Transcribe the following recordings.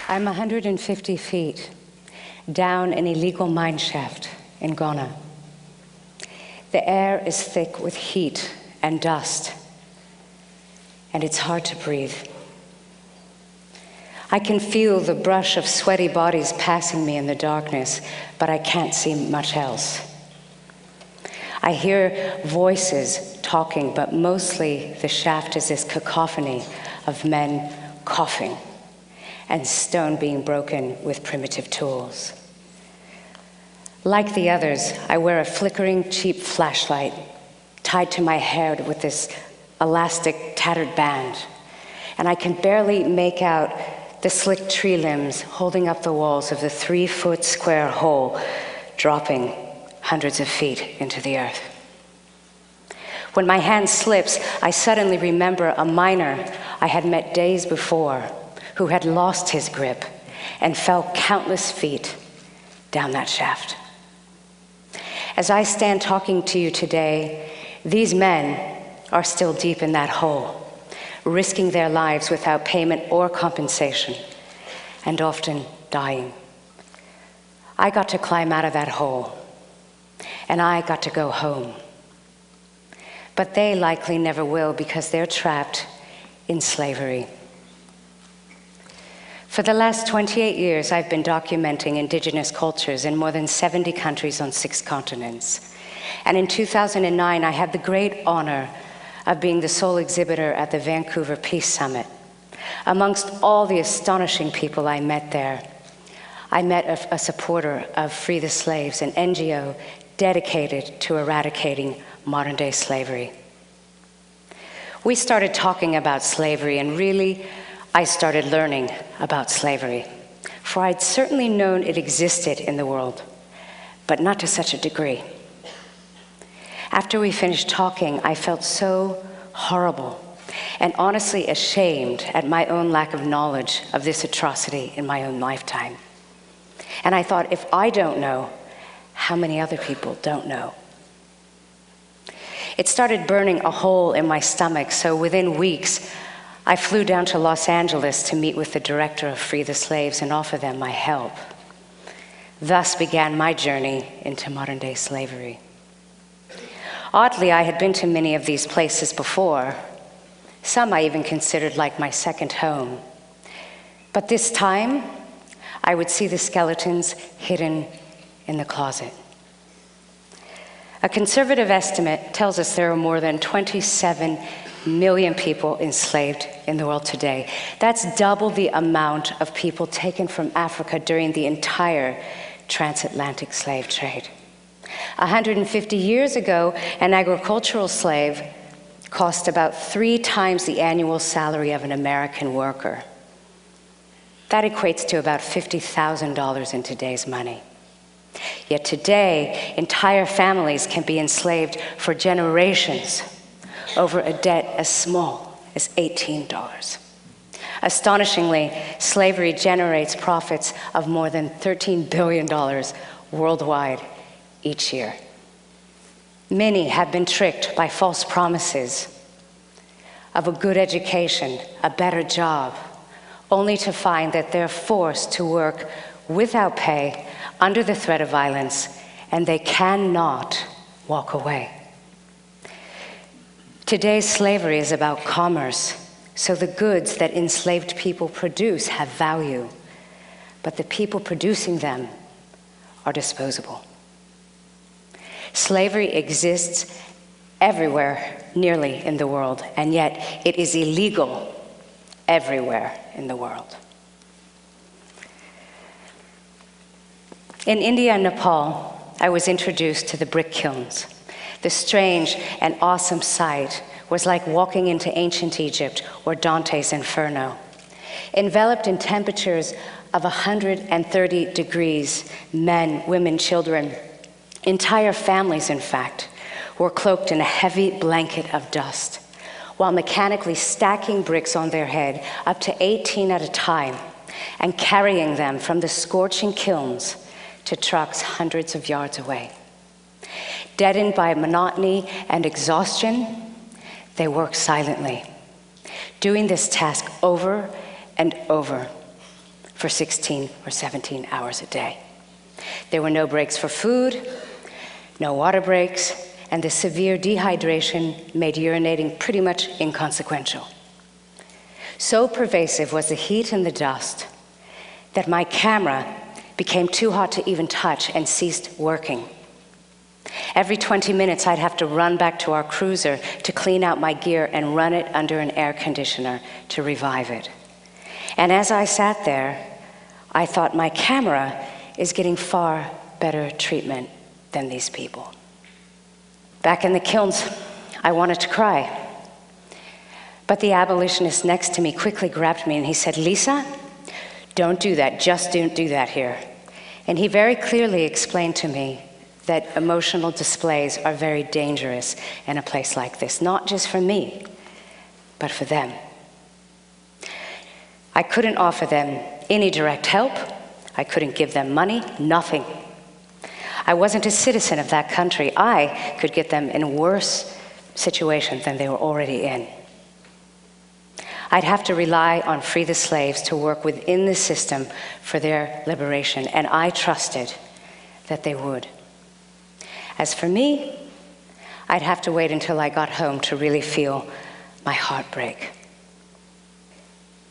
I'm 150 feet down an illegal mine shaft in Ghana. The air is thick with heat and dust, and it's hard to breathe. I can feel the brush of sweaty bodies passing me in the darkness, but I can't see much else. I hear voices talking, but mostly the shaft is this cacophony of men coughing and stone being broken with primitive tools. Like the others, I wear a flickering, cheap flashlight tied to my hair with this elastic, tattered band, and I can barely make out the slick tree limbs holding up the walls of the 3-foot square hole, dropping hundreds of feet into the earth. When my hand slips, I suddenly remember a miner I had met days before who had lost his grip and fell countless feet down that shaft. As I stand talking to you today, these men are still deep in that hole, risking their lives without payment or compensation, and often dying. I got to climb out of that hole, and I got to go home. But they likely never will because they're trapped in slavery. For the last 28 years, I've been documenting indigenous cultures in more than 70 countries on 6 continents. And in 2009, I had the great honor of being the sole exhibitor at the Vancouver Peace Summit. Amongst all the astonishing people I met there, I met a supporter of Free the Slaves, an NGO dedicated to eradicating modern-day slavery. We started talking about slavery, and really, I started learning about slavery, for I'd certainly known it existed in the world, but not to such a degree. After we finished talking, I felt so horrible and honestly ashamed at my own lack of knowledge of this atrocity in my own lifetime. And I thought, if I don't know, how many other people don't know? It started burning a hole in my stomach, so within weeks, I flew down to Los Angeles to meet with the director of Free the Slaves and offer them my help. Thus began my journey into modern-day slavery. Oddly, I had been to many of these places before. Some I even considered like my second home. But this time, I would see the skeletons hidden in the closet. A conservative estimate tells us there are more than 27 million people enslaved in the world today. That's double the amount of people taken from Africa during the entire transatlantic slave trade. 150 years ago, an agricultural slave cost about 3 times the annual salary of an American worker. That equates to about $50,000 in today's money. Yet today, entire families can be enslaved for generations over a debt as small as $18. Astonishingly, slavery generates profits of more than $13 billion worldwide each year. Many have been tricked by false promises of a good education, a better job, only to find that they're forced to work without pay, under the threat of violence, and they cannot walk away. Today's slavery is about commerce, so the goods that enslaved people produce have value, but the people producing them are disposable. Slavery exists everywhere, nearly, in the world, and yet it is illegal everywhere in the world. In India and Nepal, I was introduced to the brick kilns. The strange and awesome sight was like walking into ancient Egypt or Dante's Inferno. Enveloped in temperatures of 130 degrees, men, women, children, entire families, in fact, were cloaked in a heavy blanket of dust, while mechanically stacking bricks on their head, up to 18 at a time, and carrying them from the scorching kilns to trucks hundreds of yards away. Deadened by monotony and exhaustion, they worked silently, doing this task over and over, for 16 or 17 hours a day. There were no breaks for food, no water breaks, and the severe dehydration made urinating pretty much inconsequential. So pervasive was the heat and the dust that my camera became too hot to even touch and ceased working. Every 20 minutes, I'd have to run back to our cruiser to clean out my gear and run it under an air conditioner to revive it. And as I sat there, I thought, my camera is getting far better treatment than these people. Back in the kilns, I wanted to cry. But the abolitionist next to me quickly grabbed me and he said, "Lisa, don't do that. Just don't do that here." And he very clearly explained to me that emotional displays are very dangerous in a place like this, not just for me, but for them. I couldn't offer them any direct help. I couldn't give them money, nothing. I wasn't a citizen of that country. I could get them in a worse situation than they were already in. I'd have to rely on Free the Slaves to work within the system for their liberation, and I trusted that they would. As for me, I'd have to wait until I got home to really feel my heart break.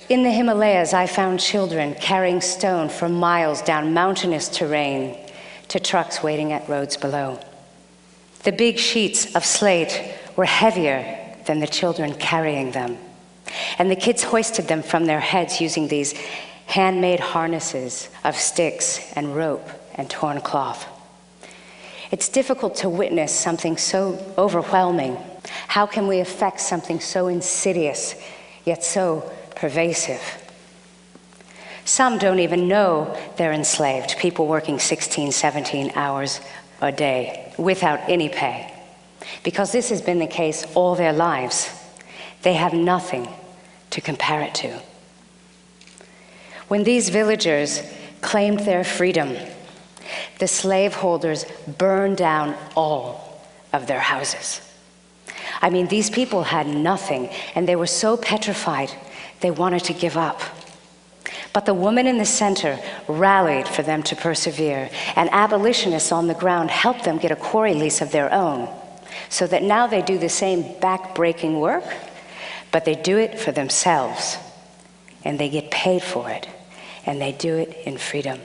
In the Himalayas, I found children carrying stone for miles down mountainous terrain to trucks waiting at roads below. The big sheets of slate were heavier than the children carrying them, and the kids hoisted them from their heads using these handmade harnesses of sticks and rope and torn cloth. It's difficult to witness something so overwhelming. How can we affect something so insidious, yet so pervasive? Some don't even know they're enslaved, people working 16, 17 hours a day without any pay. Because this has been the case all their lives. They have nothing to compare it to. When these villagers claimed their freedom, the slaveholders burned down all of their houses. I mean, these people had nothing, and they were so petrified they wanted to give up. But the woman in the center rallied for them to persevere, and abolitionists on the ground helped them get a quarry lease of their own, so that now they do the same back-breaking work, but they do it for themselves, and they get paid for it, and they do it in freedom.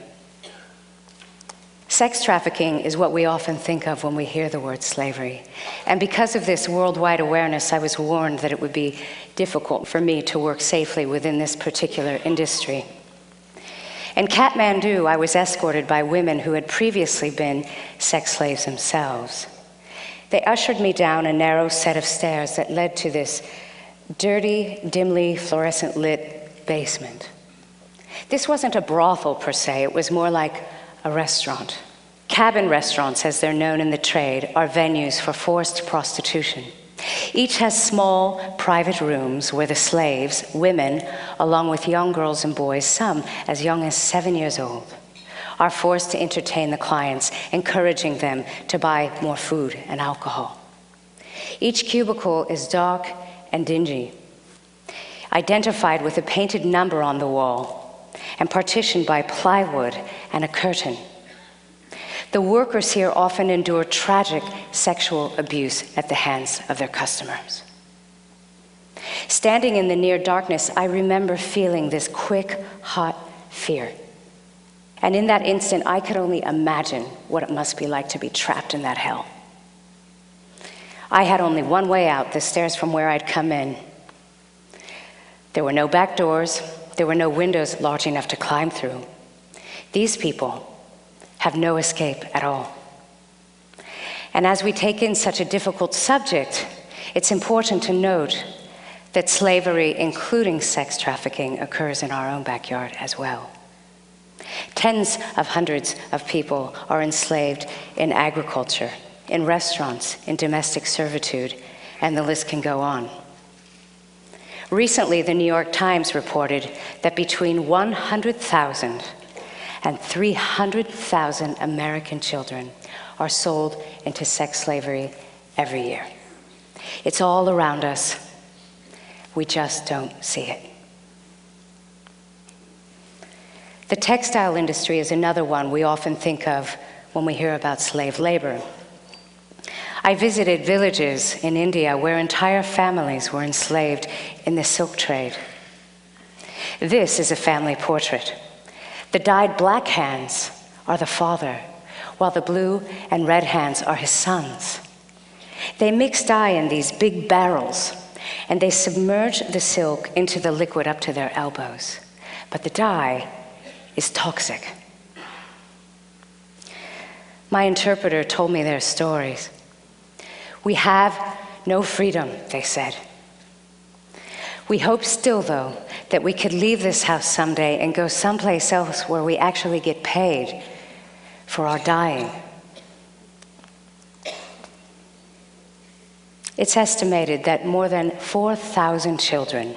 Sex trafficking is what we often think of when we hear the word slavery. And because of this worldwide awareness, I was warned that it would be difficult for me to work safely within this particular industry. In Kathmandu, I was escorted by women who had previously been sex slaves themselves. They ushered me down a narrow set of stairs that led to this dirty, dimly fluorescent lit basement. This wasn't a brothel per se, it was more like a restaurant. Cabin restaurants, as they're known in the trade, are venues for forced prostitution. Each has small, private rooms where the slaves, women, along with young girls and boys, some as young as 7 years old, are forced to entertain the clients, encouraging them to buy more food and alcohol. Each cubicle is dark and dingy, identified with a painted number on the wall, and partitioned by plywood and a curtain. The workers here often endure tragic sexual abuse at the hands of their customers. Standing in the near darkness, I remember feeling this quick, hot fear. And in that instant, I could only imagine what it must be like to be trapped in that hell. I had only one way out, the stairs from where I'd come in. There were no back doors. There were no windows large enough to climb through. These people have no escape at all. And as we take in such a difficult subject, it's important to note that slavery, including sex trafficking, occurs in our own backyard as well. Tens of hundreds of people are enslaved in agriculture, in restaurants, in domestic servitude, and the list can go on. Recently, the New York Times reported that between 100,000 and 300,000 American children are sold into sex slavery every year. It's all around us. We just don't see it. The textile industry is another one we often think of when we hear about slave labor. I visited villages in India where entire families were enslaved in the silk trade. This is a family portrait. The dyed black hands are the father, while the blue and red hands are his sons. They mix dye in these big barrels, and they submerge the silk into the liquid up to their elbows. But the dye is toxic. My interpreter told me their stories. We have no freedom, they said. We hope still, though, that we could leave this house someday and go someplace else where we actually get paid for our dying. It's estimated that more than 4,000 children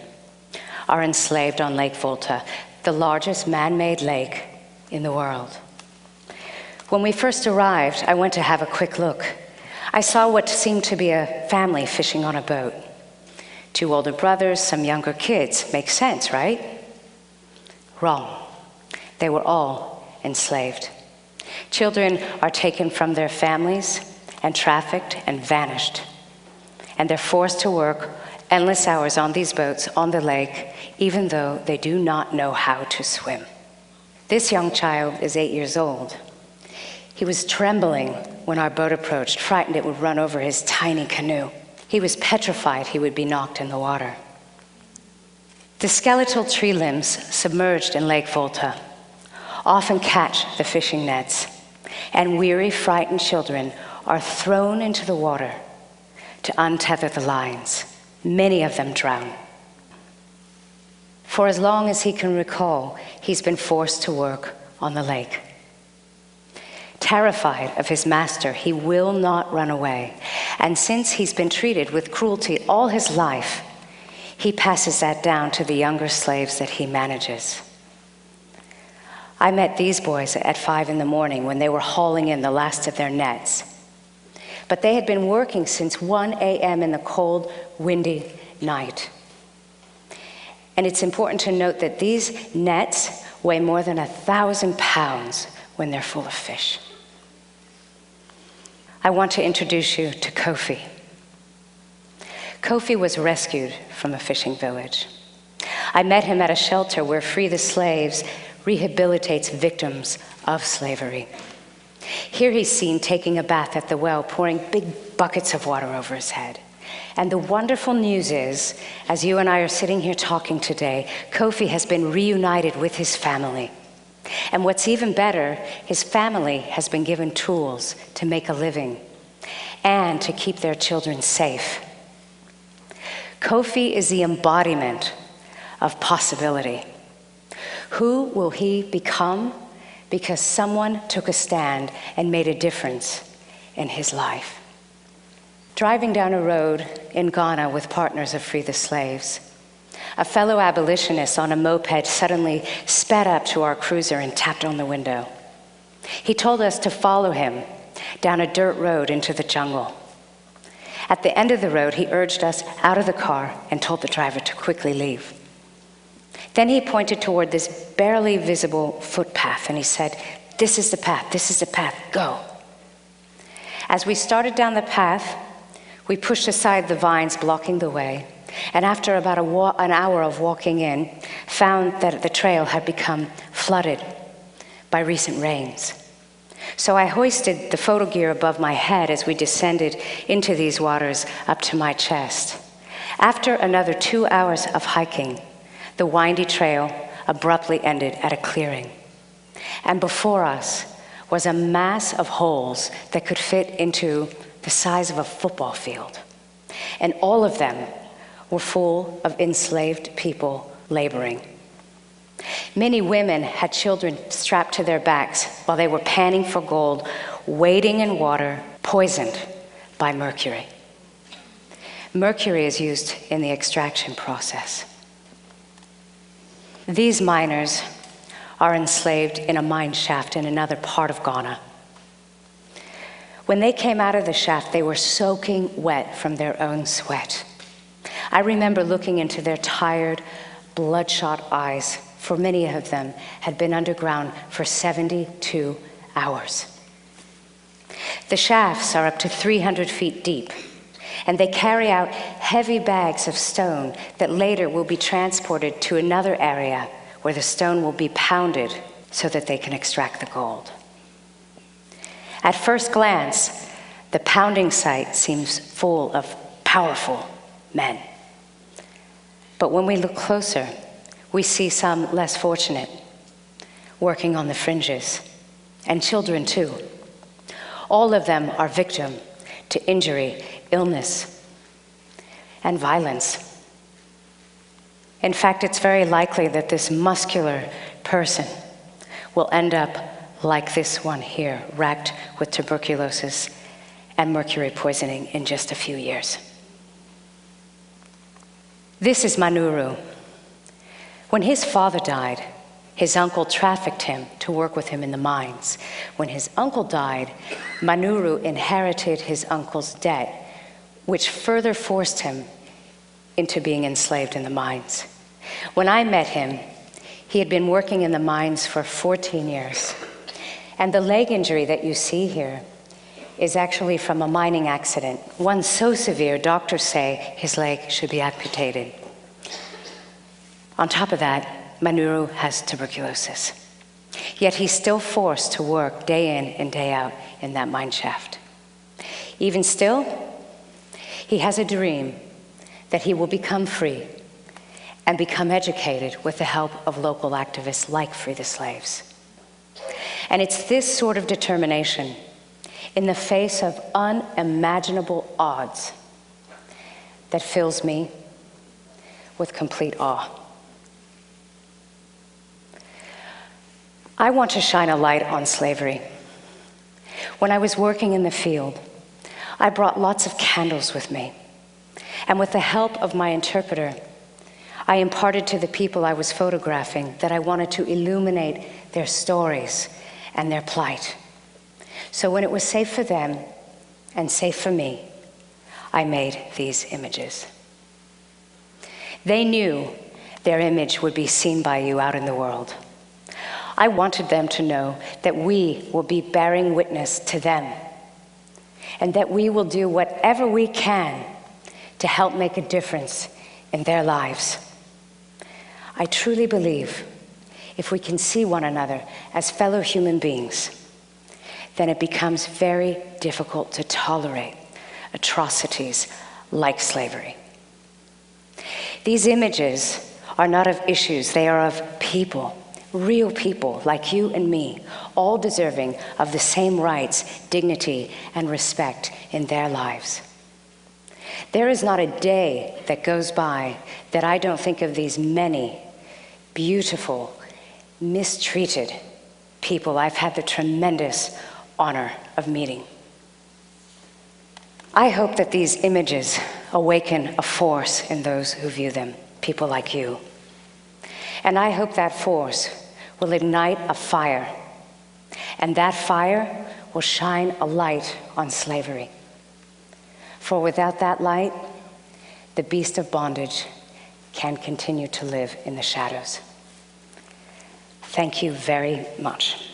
are enslaved on Lake Volta, the largest man-made lake in the world. When we first arrived, I went to have a quick look. I saw what seemed to be a family fishing on a boat. 2 older brothers, some younger kids. Makes sense, right? Wrong. They were all enslaved. Children are taken from their families and trafficked and vanished. And they're forced to work endless hours on these boats on the lake, even though they do not know how to swim. This young child is 8 years old. He was trembling when our boat approached, frightened it would run over his tiny canoe. He was petrified he would be knocked in the water. The skeletal tree limbs submerged in Lake Volta often catch the fishing nets, and weary, frightened children are thrown into the water to untether the lines. Many of them drown. For as long as he can recall, he's been forced to work on the lake. Terrified of his master, he will not run away. And since he's been treated with cruelty all his life, he passes that down to the younger slaves that he manages. I met these boys at 5 in the morning when they were hauling in the last of their nets. But they had been working since 1 a.m. in the cold, windy night. And it's important to note that these nets weigh more than 1,000 pounds when they're full of fish. I want to introduce you to Kofi. Kofi was rescued from a fishing village. I met him at a shelter where Free the Slaves rehabilitates victims of slavery. Here he's seen taking a bath at the well, pouring big buckets of water over his head. And the wonderful news is, as you and I are sitting here talking today, Kofi has been reunited with his family. And what's even better, his family has been given tools to make a living and to keep their children safe. Kofi is the embodiment of possibility. Who will he become? Because someone took a stand and made a difference in his life. Driving down a road in Ghana with partners of Free the Slaves, a fellow abolitionist on a moped suddenly sped up to our cruiser and tapped on the window. He told us to follow him down a dirt road into the jungle. At the end of the road, he urged us out of the car and told the driver to quickly leave. Then he pointed toward this barely visible footpath and he said, "This is the path, this is the path, go." As we started down the path, we pushed aside the vines blocking the way, and after about an hour of walking in, found that the trail had become flooded by recent rains. So I hoisted the photo gear above my head as we descended into these waters up to my chest. After another 2 hours of hiking, the windy trail abruptly ended at a clearing. And before us was a mass of holes that could fit into the size of a football field. And all of them were full of enslaved people laboring. Many women had children strapped to their backs while they were panning for gold, wading in water poisoned by mercury. Mercury is used in the extraction process. These miners are enslaved in a mine shaft in another part of Ghana. When they came out of the shaft, they were soaking wet from their own sweat. I remember looking into their tired, bloodshot eyes, for many of them, had been underground for 72 hours. The shafts are up to 300 feet deep, and they carry out heavy bags of stone that later will be transported to another area where the stone will be pounded so that they can extract the gold. At first glance, the pounding site seems full of powerful men. But when we look closer, we see some less fortunate, working on the fringes, and children too. All of them are victim to injury, illness, and violence. In fact, it's very likely that this muscular person will end up like this one here, racked with tuberculosis and mercury poisoning in just a few years. This is Manuru. When his father died, his uncle trafficked him to work with him in the mines. When his uncle died, Manuru inherited his uncle's debt, which further forced him into being enslaved in the mines. When I met him, he had been working in the mines for 14 years. And the leg injury that you see here is actually from a mining accident, one so severe, doctors say his leg should be amputated. On top of that, Manuru has tuberculosis. Yet he's still forced to work day in and day out in that mine shaft. Even still, he has a dream that he will become free and become educated with the help of local activists like Free the Slaves. And it's this sort of determination in the face of unimaginable odds that fills me with complete awe. I want to shine a light on slavery. When I was working in the field, I brought lots of candles with me. And with the help of my interpreter, I imparted to the people I was photographing that I wanted to illuminate their stories and their plight. So when it was safe for them and safe for me, I made these images. They knew their image would be seen by you out in the world. I wanted them to know that we will be bearing witness to them and that we will do whatever we can to help make a difference in their lives. I truly believe if we can see one another as fellow human beings, then it becomes very difficult to tolerate atrocities like slavery. These images are not of issues, they are of people, real people like you and me, all deserving of the same rights, dignity, and respect in their lives. There is not a day that goes by that I don't think of these many beautiful, mistreated people I've had the tremendous honor of meeting. I hope that these images awaken a force in those who view them, people like you. And I hope that force will ignite a fire, and that fire will shine a light on slavery. For without that light, the beast of bondage can continue to live in the shadows. Thank you very much.